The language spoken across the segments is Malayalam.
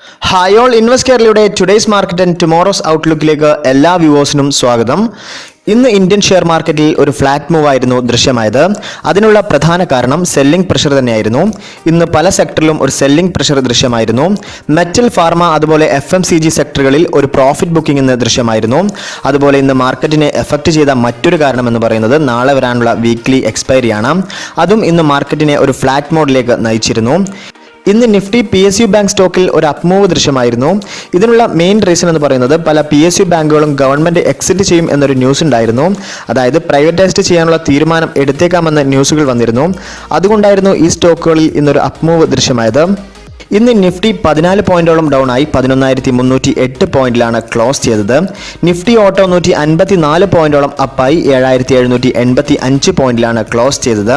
ഹായ് ഓൾ ഇൻവെസ്റ്റ് കേരളയുടെ ടുഡേയ്സ് മാർക്കറ്റ് ആൻഡ് ടുമോറോസ് ഔട്ട്ലുക്കിലേക്ക് എല്ലാ വ്യൂവേഴ്സിനും സ്വാഗതം. ഇന്ന് ഇന്ത്യൻ ഷെയർ മാർക്കറ്റിൽ ഒരു ഫ്ലാറ്റ് മൂവ് ആയിരുന്നു ദൃശ്യമായത്. അതിനുള്ള പ്രധാന കാരണം സെല്ലിംഗ് പ്രഷർ തന്നെയായിരുന്നു. ഇന്ന് പല സെക്ടറിലും ഒരു സെല്ലിംഗ് പ്രഷർ ദൃശ്യമായിരുന്നു. മെറ്റൽ, ഫാർമ അതുപോലെ FMCG സെക്ടറുകളിൽ ഒരു പ്രോഫിറ്റ് ബുക്കിംഗ് ഇന്ന് ദൃശ്യമായിരുന്നു. അതുപോലെ ഇന്ന് മാർക്കറ്റിനെ എഫക്റ്റ് ചെയ്ത മറ്റൊരു കാരണം എന്ന് പറയുന്നത് നാളെ വരാനുള്ള വീക്ക്ലി എക്സ്പയറിയാണ്. അതും ഇന്ന് മാർക്കറ്റിനെ ഒരു ഫ്ലാറ്റ് മോഡിലേക്ക് നയിച്ചിരുന്നു. ഇന്ന് നിഫ്റ്റി PSU ബാങ്ക് സ്റ്റോക്കിൽ ഒരു അപ്മൂവ് ദൃശ്യമായിരുന്നു. ഇതിനുള്ള മെയിൻ റീസൺ എന്ന് പറയുന്നത് പല PSU ബാങ്കുകളും ഗവൺമെന്റ് എക്സിറ്റ് ചെയ്യും എന്നൊരു ന്യൂസ് ഉണ്ടായിരുന്നു. അതായത് പ്രൈവറ്റൈസ്ഡ് ചെയ്യാനുള്ള തീരുമാനം എടുത്തേക്കാമെന്ന ന്യൂസുകൾ വന്നിരുന്നു. അതുകൊണ്ടായിരുന്നു ഈ സ്റ്റോക്കുകളിൽ ഇന്നൊരു അപ്മൂവ് ദൃശ്യമായത്. ഇന്ന് നിഫ്റ്റി 14 പോയിന്റോളം ഡൗൺ ആയി 11,308 പോയിന്റിലാണ് ക്ലോസ് ചെയ്തത്. നിഫ്റ്റി ഓട്ടോ 154 പോയിന്റോളം അപ്പായി 7,785 പോയിന്റിലാണ് ക്ലോസ് ചെയ്തത്.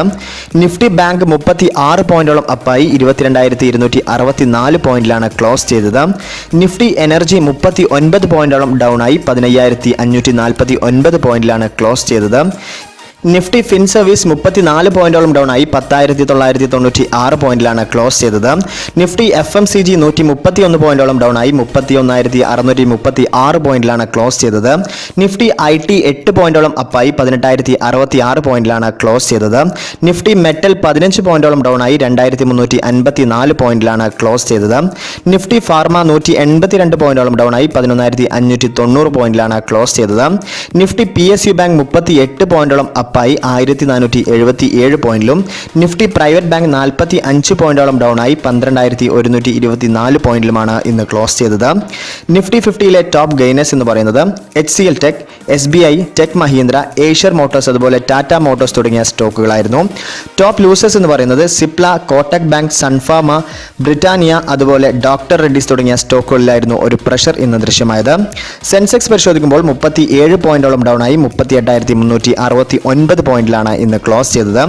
നിഫ്റ്റി ബാങ്ക് 36 പോയിന്റോളം അപ്പായി 22,264 പോയിന്റിലാണ് ക്ലോസ് ചെയ്തത്. നിഫ്റ്റി എനർജി 39 പോയിന്റോളം ഡൗൺ ആയി 15,549 പോയിന്റിലാണ് ക്ലോസ് ചെയ്തത്. നിഫ്റ്റി ഫിൻ സർവീസ് 34 പോയിന്റോളം ഡൗൺ ആയി 10,996 പോയിന്റിലാണ് ക്ലോസ് ചെയ്തത്. നിഫ്റ്റി FMCG 131 പോയിന്റോളം ഡൗൺ ആയി 31,636 പോയിന്റിലാണ് ക്ലോസ് ചെയ്തത്. നിഫ്റ്റി IT 8 പോയിന്റോളം അപ്പായി 18,066 പോയിന്റിലാണ് ക്ലോസ് ചെയ്തത്. നിഫ്റ്റി മെറ്റൽ 15 പോയിന്റോളം ഡൗൺ ആയി 2,354 പോയിന്റിലാണ് ക്ലോസ് ചെയ്തത്. നിഫ്റ്റി ഫാർമ 182 പോയിന്റോളം ഡൗൺ ആയി 11,590 പോയിന്റിലാണ് ക്ലോസ് ചെയ്തത്. നിഫ്റ്റി PSU ബാങ്ക് 38 പോയിന്റോളം അപ്പായി 1,477 പോയിന്റിലും നിഫ്റ്റി പ്രൈവറ്റ് ബാങ്ക് 45 പോയിന്റോളം ഡൗൺ ആയി 12,124 പോയിന്റിലുമാണ് ഇന്ന് ക്ലോസ് ചെയ്തത്. നിഫ്റ്റി 50യിലെ ടോപ്പ് ഗെയിനേഴ്സ് എന്ന് പറയുന്നത് HCL tech, SBI, tech Mahindra, Eicher Motors അതുപോലെ ടാറ്റ മോട്ടോഴ്സ് തുടങ്ങിയ സ്റ്റോക്കുകളായിരുന്നു. ടോപ്പ് ലൂസേഴ്സ് എന്ന് പറയുന്നത് സിപ്ല, കോട്ടക് ബാങ്ക്, സൺഫാർമ, ബ്രിട്ടാനിയ അതുപോലെ ഡോക്ടർ റെഡ്ഡീസ് തുടങ്ങിയ സ്റ്റോക്കുകളിലായിരുന്നു ഒരു പ്രഷർ ഇന്ന് ദൃശ്യമായത്. സെൻസെക്സ് പരിശോധിക്കുമ്പോൾ 37 പോയിന്റോളം ഡൗൺ ആയി 38,369 പോയിന്റിലാണ് ഇന്ന് ക്ലോസ് ചെയ്തത്.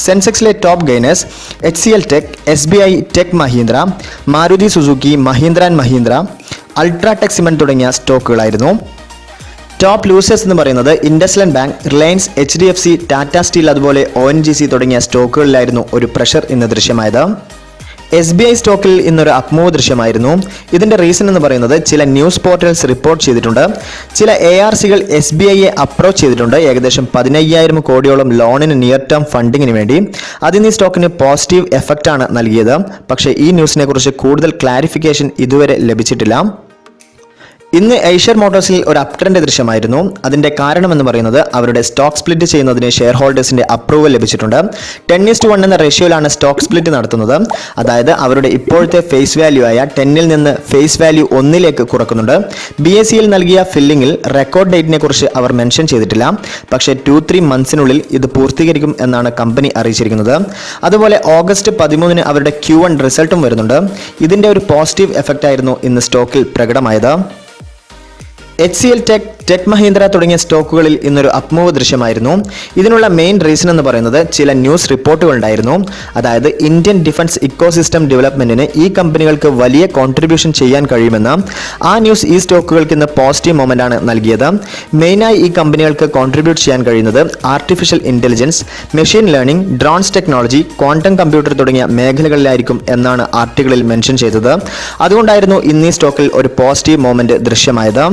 സെൻസെക്സിലെ top gainers HCL tech, SBI, tech Mahindra, Maruti Suzuki, Mahindra and Mahindra, UltraTech cement തുടങ്ങിയ സ്റ്റോക്കുകളായിരുന്നു. ടോപ്പ് ലൂസേഴ്സ് എന്ന് പറയുന്നത് IndusInd bank, Reliance, HDFC, Tata steel അതുപോലെ ONGC തുടങ്ങിയ സ്റ്റോക്കുകളിലായിരുന്നു ഒരു പ്രഷർ ഇന്ന് ദൃശ്യമായത്. SBI സ്റ്റോക്കിൽ ഇന്നൊരു അപ്മൂവ് ദൃശ്യമായിരുന്നു. ഇതിന്റെ റീസൺ എന്ന് പറയുന്നത് ചില ന്യൂസ് പോർട്ടൽസ് റിപ്പോർട്ട് ചെയ്തിട്ടുണ്ട്. ചില ARCകൾ SBIയെ അപ്രോച്ച് ചെയ്തിട്ടുണ്ട് ഏകദേശം 15,000 കോടിയോളം ലോണിന് നിയർ ടേം ഫണ്ടിങ്ങിന് വേണ്ടി. അതിന് ഈ സ്റ്റോക്കിന് പോസിറ്റീവ് എഫക്റ്റ് ആണ് നൽകിയത്. പക്ഷേ ഈ ന്യൂസിനെ കുറിച്ച് കൂടുതൽ ക്ലാരിഫിക്കേഷൻ ഇതുവരെ ലഭിച്ചിട്ടില്ല. ഇന്ന് ഏഷ്യർ മോട്ടോഴ്സിൽ ഒരു അപ് ട്രെൻഡ് ദൃശ്യമായിരുന്നു. അതിന്റെ കാരണം എന്ന് പറയുന്നത് അവരുടെ സ്റ്റോക്ക് സ്പ്ലിറ്റ് ചെയ്യുന്നതിന് ഷെയർ ഹോൾഡേഴ്സിന്റെ അപ്രൂവൽ ലഭിച്ചിട്ടുണ്ട്. 10:1 എന്ന റേഷ്യോയിലാണ് സ്റ്റോക്ക് സ്പ്ലിറ്റ് നടത്തുന്നത്. അതായത് അവരുടെ ഇപ്പോഴത്തെ ഫേസ് വാല്യൂ ആയ 10ൽ നിന്ന് ഫേസ് വാല്യൂ 1ലേക്ക് കുറക്കുന്നുണ്ട്. BSEയിൽ നൽകിയ ഫില്ലിംഗിൽ റെക്കോർഡ് ഡേറ്റിനെ കുറിച്ച് അവർ മെൻഷൻ ചെയ്തിട്ടില്ല. പക്ഷേ 2-3 മന്ത്സിനുള്ളിൽ ഇത് പൂർത്തീകരിക്കും എന്നാണ് കമ്പനി അറിയിച്ചിരിക്കുന്നത്. അതുപോലെ ഓഗസ്റ്റ് 13 അവരുടെ Q1 റിസൾട്ടും വരുന്നുണ്ട്. ഇതിന്റെ ഒരു പോസിറ്റീവ് എഫക്റ്റ് ആയിരുന്നു ഇന്ന് സ്റ്റോക്കിൽ പ്രകടമായത്. HCL ടെക്, ടെക് മഹീന്ദ്ര തുടങ്ങിയ സ്റ്റോക്കുകളിൽ ഇന്നൊരു അപ്മൂവ് ദൃശ്യമായിരുന്നു. ഇതിനുള്ള മെയിൻ റീസൺ എന്ന് പറയുന്നത് ചില ന്യൂസ് റിപ്പോർട്ടുകൾ ഉണ്ടായിരുന്നു. അതായത് ഇന്ത്യൻ ഡിഫൻസ് ഇക്കോസിസ്റ്റം ഡെവലപ്മെന്റിന് ഈ കമ്പനികൾക്ക് വലിയ കോൺട്രിബ്യൂഷൻ ചെയ്യാൻ കഴിയുമെന്ന്. ആ ന്യൂസ് ഈ സ്റ്റോക്കുകൾക്ക് ഇന്ന് പോസിറ്റീവ് മൊമെന്റ് ആണ് നൽകിയത്. മെയിനായി ഈ കമ്പനികൾക്ക് കോൺട്രിബ്യൂട്ട് ചെയ്യാൻ കഴിയുന്നത് artificial intelligence, machine learning, drones technology, quantum computer തുടങ്ങിയ മേഖലകളിലായിരിക്കും എന്നാണ് ആർട്ടിക്കിളിൽ മെൻഷൻ ചെയ്തത്. അതുകൊണ്ടായിരുന്നു ഇന്ന് ഈ സ്റ്റോക്കിൽ ഒരു പോസിറ്റീവ് മൊമെന്റ് ദൃശ്യമായത്.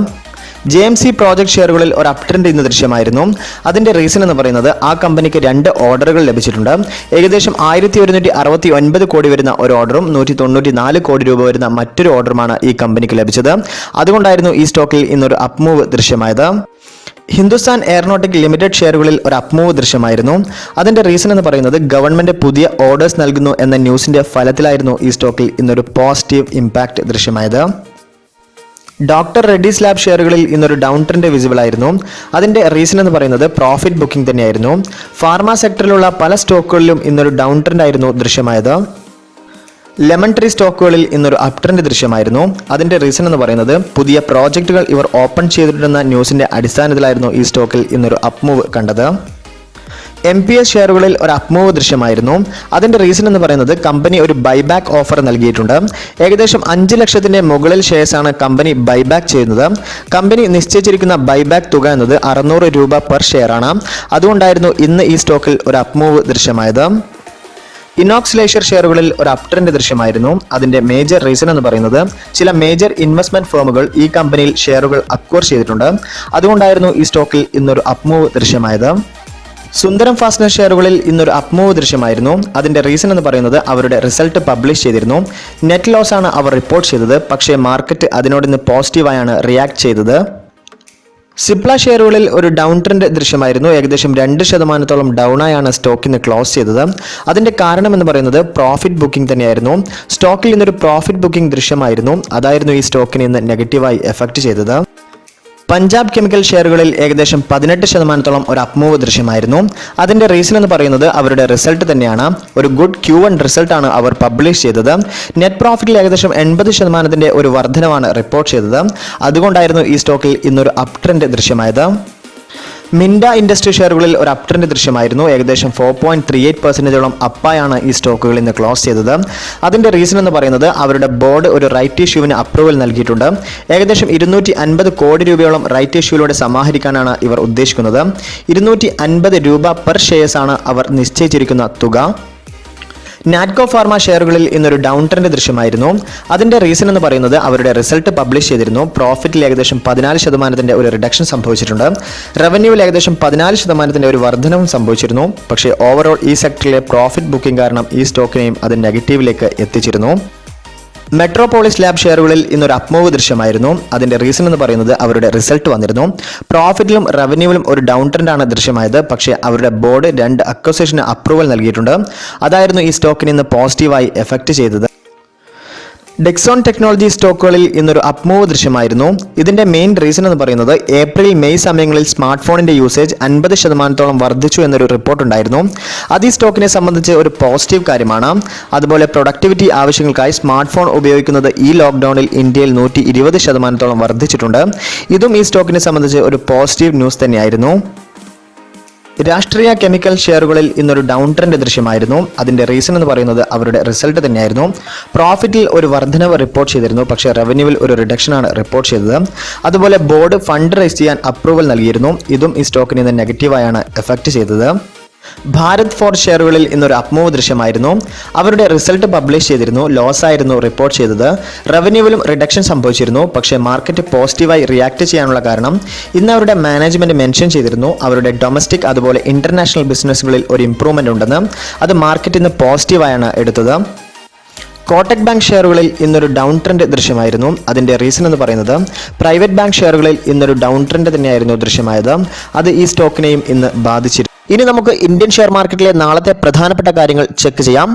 JMC പ്രോജക്ട് ഷെയറുകളിൽ ഒരു അപ് ട്രെൻഡ് ഇന്ന് ദൃശ്യമായിരുന്നു. അതിന്റെ റീസൺ എന്ന് പറയുന്നത് ആ കമ്പനിക്ക് 2 ഓർഡറുകൾ ലഭിച്ചിട്ടുണ്ട്. ഏകദേശം 1,169 കോടി വരുന്ന ഒരു ഓർഡറും 194 കോടി രൂപ വരുന്ന മറ്റൊരു ഓർഡറുമാണ് ഈ കമ്പനിക്ക് ലഭിച്ചത്. അതുകൊണ്ടായിരുന്നു ഈ സ്റ്റോക്കിൽ ഇന്നൊരു അപ്മൂവ് ദൃശ്യമായത്. ഹിന്ദുസ്ഥാൻ എയറോനോട്ടിക് ലിമിറ്റഡ് ഷെയറുകളിൽ ഒരു അപ്മൂവ് ദൃശ്യമായിരുന്നു. അതിന്റെ റീസൺ എന്ന് പറയുന്നത് ഗവൺമെന്റ് പുതിയ ഓർഡേഴ്സ് നൽകുന്നു എന്ന ന്യൂസിന്റെ ഫലത്തിലായിരുന്നു ഈ സ്റ്റോക്കിൽ ഇന്നൊരു പോസിറ്റീവ് ഇമ്പാക്ട് ദൃശ്യമായത്. ഡോക്ടർ റെഡ്ഡീസ് ലാബ് ഷെയറുകളിൽ ഇന്നൊരു ഡൗൺ ട്രെൻഡ് വിസിബിൾ ആയിരുന്നു. അതിന്റെ റീസൺ എന്ന് പറയുന്നത് പ്രോഫിറ്റ് ബുക്കിംഗ് തന്നെയായിരുന്നു. ഫാർമ സെക്ടറിലുള്ള പല സ്റ്റോക്കുകളിലും ഇന്നൊരു ഡൗൺ ട്രെൻഡ് ആയിരുന്നു ദൃശ്യമായത്. ലെമൺ ട്രീ സ്റ്റോക്കുകളിൽ ഇന്നൊരു അപ് ട്രെൻഡ് ദൃശ്യമായിരുന്നു. അതിന്റെ റീസൺ എന്ന് പറയുന്നത് പുതിയ പ്രോജക്റ്റുകൾ ഇവർ ഓപ്പൺ ചെയ്തിട്ടുണ്ടെന്ന ന്യൂസിന്റെ അടിസ്ഥാനത്തിലായിരുന്നു ഈ സ്റ്റോക്കിൽ ഇന്നൊരു അപ്മൂവ് കണ്ടത്. MPS ഷെയറുകളിൽ ഒരു അപ്മൂവ് ദൃശ്യമായിരുന്നു. അതിന്റെ റീസൺ എന്ന് പറയുന്നത് കമ്പനി ഒരു ബൈബാക്ക് ഓഫർ നൽകിയിട്ടുണ്ട്. ഏകദേശം 5 ലക്ഷത്തിന്റെ മുകളിൽ ഷെയർസാണ് കമ്പനി ബൈബാക്ക് ചെയ്യുന്നത്. കമ്പനി നിശ്ചയിച്ചിരിക്കുന്ന ബൈബാക്ക് തുക എന്നത് 600 രൂപ പെർ ഷെയർ ആണ്. അതുകൊണ്ടായിരുന്നു ഇന്ന് ഈ സ്റ്റോക്കിൽ ഒരു അപ്മൂവ് ദൃശ്യമായത്. ഇനോക്സ് ലേഷ്യർ ഷെയറുകളിൽ ഒരു അപ് ട്രെൻഡ് ദൃശ്യമായിരുന്നു. അതിന്റെ മേജർ റീസൺ എന്ന് പറയുന്നത് ചില മേജർ ഇൻവെസ്റ്റ്മെന്റ് ഫേമുകൾ ഈ കമ്പനിയിൽ ഷെയറുകൾ അക്വയർ ചെയ്തിട്ടുണ്ട്. അതുകൊണ്ടായിരുന്നു ഈ സ്റ്റോക്കിൽ ഇന്നൊരു അപ് മൂവ് ദൃശ്യമായത്. സുന്ദരം ഫാസ്റ്റനർ ഷെയറുകളിൽ ഇന്നൊരു അപ് മൂവ് ദൃശ്യമായിരുന്നു. അതിന്റെ റീസൺ എന്ന് പറയുന്നത് അവരുടെ റിസൾട്ട് പബ്ലിഷ് ചെയ്തിരുന്നു. നെറ്റ് ലോസ് ആണ് അവർ റിപ്പോർട്ട് ചെയ്തത്. പക്ഷേ മാർക്കറ്റ് അതിനോട് ഇന്ന് പോസിറ്റീവായാണ് റിയാക്ട് ചെയ്തത്. സിപ്ല ഷെയറുകളിൽ ഒരു ഡൗൺ ട്രെൻഡ് ദൃശ്യമായിരുന്നു. ഏകദേശം 2% ഡൗൺ ആയാണ് സ്റ്റോക്ക് ഇന്ന് ക്ലോസ് ചെയ്തത്. അതിന്റെ കാരണം എന്ന് പറയുന്നത് പ്രോഫിറ്റ് ബുക്കിംഗ് തന്നെയായിരുന്നു. സ്റ്റോക്കിൽ ഇന്നൊരു പ്രോഫിറ്റ് ബുക്കിംഗ് ദൃശ്യമായിരുന്നു. അതായിരുന്നു ഈ സ്റ്റോക്കിനെ ഇന്ന് നെഗറ്റീവായി എഫക്ട് ചെയ്തത്. പഞ്ചാബ് കെമിക്കൽ ഷെയറുകളിൽ ഏകദേശം 18% ഒരു അപ് മൂവ് ദൃശ്യമായിരുന്നു. അതിന്റെ റീസൺ എന്ന് പറയുന്നത് അവരുടെ റിസൾട്ട് തന്നെയാണ്. ഒരു ഗുഡ് Q1 റിസൾട്ടാണ് അവർ പബ്ലിഷ് ചെയ്തത്. നെറ്റ് പ്രോഫിറ്റിൽ ഏകദേശം 80% ഒരു വർധനവാണ് റിപ്പോർട്ട് ചെയ്തത്. അതുകൊണ്ടായിരുന്നു ഈ സ്റ്റോക്കിൽ ഇന്നൊരു അപ് ട്രെൻഡ് ദൃശ്യമായത്. മിൻഡ ഇൻഡസ്ട്രി ഷെയറുകളിൽ ഒരു അപ് ട്രെൻഡ് ദൃശ്യമായിരുന്നു. ഏകദേശം 4.38% അപ്പായാണ് ഈ സ്റ്റോക്കുകൾ ഇന്ന് ക്ലോസ് ചെയ്തത്. അതിന്റെ റീസൺ എന്ന് പറയുന്നത് അവരുടെ ബോർഡ് ഒരു റൈറ്റ് ഇഷ്യൂവിന് അപ്രൂവൽ നൽകിയിട്ടുണ്ട്. ഏകദേശം 250 കോടി രൂപയോളം റൈറ്റ് ഇഷ്യൂയിലൂടെ സമാഹരിക്കാനാണ് ഇവർ ഉദ്ദേശിക്കുന്നത്. 250 രൂപ പെർ ഷെയർസ് ആണ് അവർ നിശ്ചയിച്ചിരിക്കുന്ന തുക. നാറ്റ്കോ ഫാർമ ഷെയറുകളിൽ ഇന്നൊരു ഡൗൺ ട്രെൻഡ് ദൃശ്യമായിരുന്നു. അതിന്റെ റീസൺ എന്ന് പറയുന്നത് അവരുടെ റിസൾട്ട് പബ്ലിഷ് ചെയ്തിരുന്നു. പ്രോഫിറ്റിൽ ഏകദേശം 14% ഒരു റിഡക്ഷൻ സംഭവിച്ചിട്ടുണ്ട്. റവന്യൂവിൽ ഏകദേശം 14% ഒരു വർധനവും സംഭവിച്ചിരുന്നു. പക്ഷേ ഓവറോൾ ഈ സെക്ടറിലെ പ്രോഫിറ്റ് ബുക്കിംഗ് കാരണം ഈ സ്റ്റോക്കിനെയും അത് നെഗറ്റീവിലേക്ക് എത്തിച്ചിരുന്നു. മെട്രോപോളിസ് ലാബ് ഷെയറുകളിൽ ഇന്നൊരു അപ് മൂവ് ദൃശ്യമായിരുന്നു. അതിന്റെ റീസൺ എന്ന് പറയുന്നത് അവരുടെ റിസൾട്ട് വന്നിരുന്നു. പ്രോഫിറ്റിലും റവന്യൂവിലും ഒരു ഡൗൺ ട്രെൻഡാണ് ദൃശ്യമായത്. പക്ഷേ അവരുടെ ബോർഡ് 2 അക്വസിഷന് അപ്രൂവൽ നൽകിയിട്ടുണ്ട്. അതായിരുന്നു ഈ സ്റ്റോക്കിനെ ഇന്ന് പോസിറ്റീവായി എഫക്ട് ചെയ്തത്. ഡെക്സോൺ ടെക്നോളജി സ്റ്റോക്കുകളിൽ ഇന്നൊരു അപ് മൂവ് ദൃശ്യമായിരുന്നു. ഇതിന്റെ മെയിൻ റീസൺ എന്ന് പറയുന്നത് ഏപ്രിൽ മെയ് സമയങ്ങളിൽ സ്മാർട്ട് ഫോണിന്റെ യൂസേജ് 50% വർദ്ധിച്ചു എന്നൊരു റിപ്പോർട്ട് ഉണ്ടായിരുന്നു. അത് ഈ സ്റ്റോക്കിനെ സംബന്ധിച്ച് ഒരു പോസിറ്റീവ് കാര്യമാണ്. അതുപോലെ പ്രൊഡക്ടിവിറ്റി ആവശ്യങ്ങൾക്കായി സ്മാർട്ട് ഫോൺ ഉപയോഗിക്കുന്നത് ഈ ലോക്ക്ഡൌണിൽ ഇന്ത്യയിൽ 120% വർദ്ധിച്ചിട്ടുണ്ട്. ഇതും ഈ സ്റ്റോക്കിനെ സംബന്ധിച്ച് ഒരു പോസിറ്റീവ് ന്യൂസ് തന്നെയായിരുന്നു. രാഷ്ട്രീയ കെമിക്കൽ ഷെയറുകളിൽ ഇന്നൊരു ഡൗൺ ട്രെൻഡ് ദൃശ്യമായിരുന്നു. അതിന്റെ റീസൺ എന്ന് പറയുന്നത് അവരുടെ റിസൾട്ട് തന്നെയായിരുന്നു. പ്രോഫിറ്റിൽ ഒരു വർധനവ് റിപ്പോർട്ട് ചെയ്തിരുന്നു. പക്ഷേ റവന്യൂവിൽ ഒരു റിഡക്ഷനാണ് റിപ്പോർട്ട് ചെയ്തത്. അതുപോലെ ബോർഡ് ഫണ്ട് റൈസ് ചെയ്യാൻ അപ്രൂവൽ നൽകിയിരുന്നു. ഇതും ഈ സ്റ്റോക്കിനെ ഇന്ന് നെഗറ്റീവായാണ് എഫക്ട് ചെയ്തത്. ഭാരത് ഫോർജ് ഷെയറുകളിൽ ഇന്നൊരു അപ് മൂവ് ദൃശ്യമായിരുന്നു. അവരുടെ റിസൾട്ട് പബ്ലിഷ് ചെയ്തിരുന്നു. ലോസ് ആയിരുന്നു റിപ്പോർട്ട് ചെയ്തത്. റവന്യൂവിലും റിഡക്ഷൻ സംഭവിച്ചിരുന്നു. പക്ഷേ മാർക്കറ്റ് പോസിറ്റീവായി റിയാക്ട് ചെയ്യാനുള്ള കാരണം ഇന്ന് അവരുടെ മാനേജ്മെന്റ് മെൻഷൻ ചെയ്തിരുന്നു അവരുടെ ഡൊമസ്റ്റിക് അതുപോലെ ഇന്റർനാഷണൽ ബിസിനസ്സുകളിൽ ഒരു ഇംപ്രൂവ്മെന്റ് ഉണ്ടെന്ന്. അത് മാർക്കറ്റ് ഇന്ന് പോസിറ്റീവായാണ് എടുത്തത്. കോട്ടക് ബാങ്ക് ഷെയറുകളിൽ ഇന്നൊരു ഡൗൺ ട്രെൻഡ് ദൃശ്യമായിരുന്നു. അതിന്റെ റീസൺ എന്ന് പറയുന്നത് പ്രൈവറ്റ് ബാങ്ക് ഷെയറുകളിൽ ഇന്നൊരു ഡൗൺ ട്രെൻഡ് തന്നെയായിരുന്നു ദൃശ്യമായത്. അത് ഈ സ്റ്റോക്കിനെയും ഇന്ന് ബാധിച്ചിരുന്നു. ഇനി നമുക്ക് ഇന്ത്യൻ ഷെയർ മാർക്കറ്റിലെ നാളത്തെ പ്രധാനപ്പെട്ട കാര്യങ്ങൾ ചെക്ക് ചെയ്യാം.